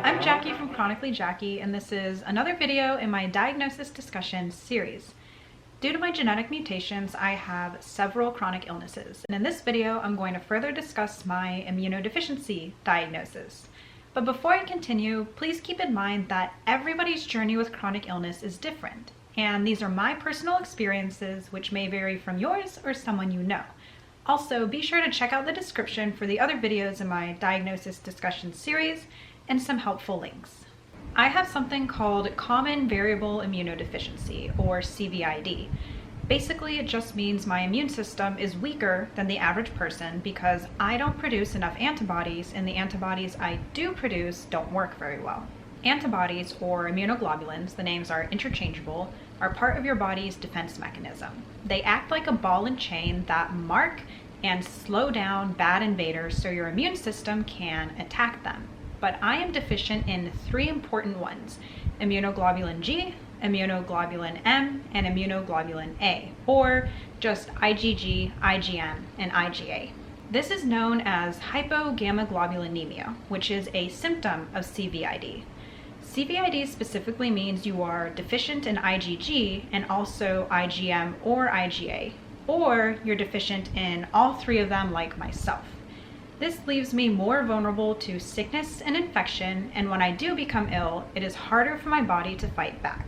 I'm Jackie from Chronically Jackie, and this is another video in my diagnosis discussion series. Due to my genetic mutations, I have several chronic illnesses, and in this video, I'm going to further discuss my immunodeficiency diagnosis. But before I continue, please keep in mind that everybody's journey with chronic illness is different, and these are my personal experiences, which may vary from yours or someone you know. Also, be sure to check out the description for the other videos in my diagnosis discussion series and some helpful links. I have something called Common Variable Immunodeficiency, or CVID. Basically, it just means my immune system is weaker than the average person because I don't produce enough antibodies, and the antibodies I do produce don't work very well. Antibodies, or immunoglobulins, the names are interchangeable, are part of your body's defense mechanism. They act like a ball and chain that mark and slow down bad invaders so your immune system can attack them. But I am deficient in three important ones: immunoglobulin G, immunoglobulin M, and immunoglobulin A, or just IgG, IgM, and IgA. This is known as hypogammaglobulinemia, which is a symptom of CVID. CVID specifically means you are deficient in IgG and also IgM or IgA, or you're deficient in all three of them like myself. This leaves me more vulnerable to sickness and infection, and when I do become ill, it is harder for my body to fight back.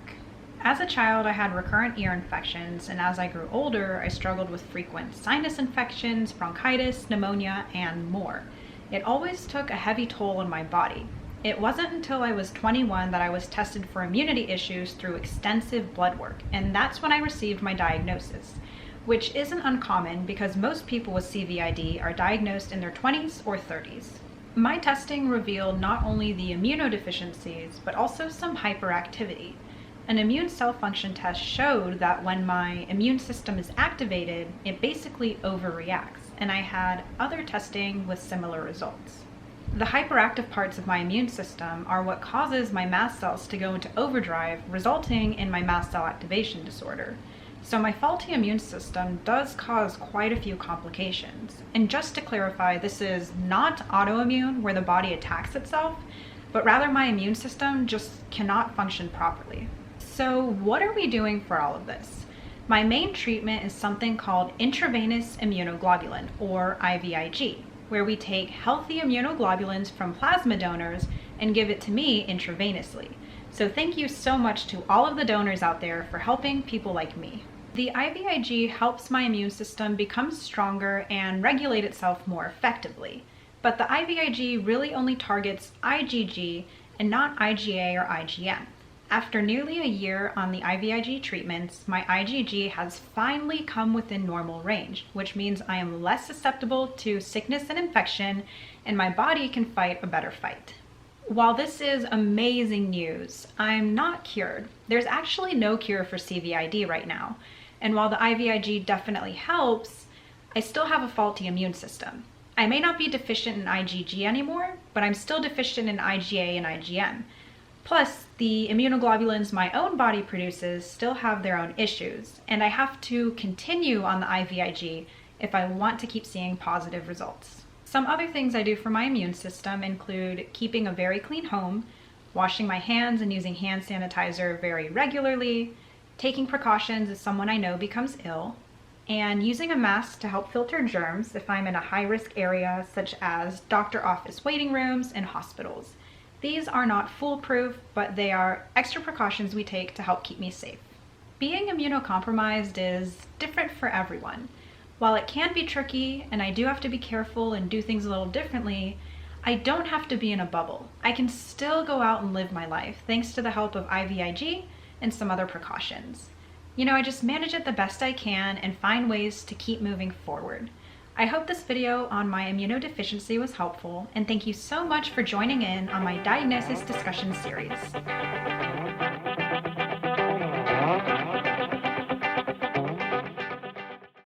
As a child, I had recurrent ear infections, and as I grew older, I struggled with frequent sinus infections, bronchitis, pneumonia, and more. It always took a heavy toll on my body. It wasn't until I was 21 that I was tested for immunity issues through extensive blood work, and that's when I received my diagnosis, which isn't uncommon because most people with CVID are diagnosed in their 20s or 30s. My testing revealed not only the immunodeficiencies, but also some hyperactivity. An immune cell function test showed that when my immune system is activated, it basically overreacts, and I had other testing with similar results. The hyperactive parts of my immune system are what causes my mast cells to go into overdrive, resulting in my mast cell activation disorder. So my faulty immune system does cause quite a few complications. And just to clarify, this is not autoimmune where the body attacks itself, but rather my immune system just cannot function properly. So what are we doing for all of this? My main treatment is something called intravenous immunoglobulin, or IVIG, where we take healthy immunoglobulins from plasma donors and give it to me intravenously. So thank you so much to all of the donors out there for helping people like me. The IVIG helps my immune system become stronger and regulate itself more effectively. But the IVIG really only targets IgG and not IgA or IgM. After nearly a year on the IVIG treatments, my IgG has finally come within normal range, which means I am less susceptible to sickness and infection, and my body can fight a better fight. While this is amazing news, I'm not cured. There's actually no cure for CVID right now. And while the IVIG definitely helps, I still have a faulty immune system. I may not be deficient in IgG anymore, but I'm still deficient in IgA and IgM. Plus, the immunoglobulins my own body produces still have their own issues, and I have to continue on the IVIG if I want to keep seeing positive results. Some other things I do for my immune system include keeping a very clean home, washing my hands and using hand sanitizer very regularly, taking precautions if someone I know becomes ill, and using a mask to help filter germs if I'm in a high-risk area such as doctor office waiting rooms and hospitals. These are not foolproof, but they are extra precautions we take to help keep me safe. Being immunocompromised is different for everyone. While it can be tricky and I do have to be careful and do things a little differently, I don't have to be in a bubble. I can still go out and live my life thanks to the help of IVIG and some other precautions. I just manage it the best I can and find ways to keep moving forward. I hope this video on my immunodeficiency was helpful, and thank you so much for joining in on my diagnosis discussion series.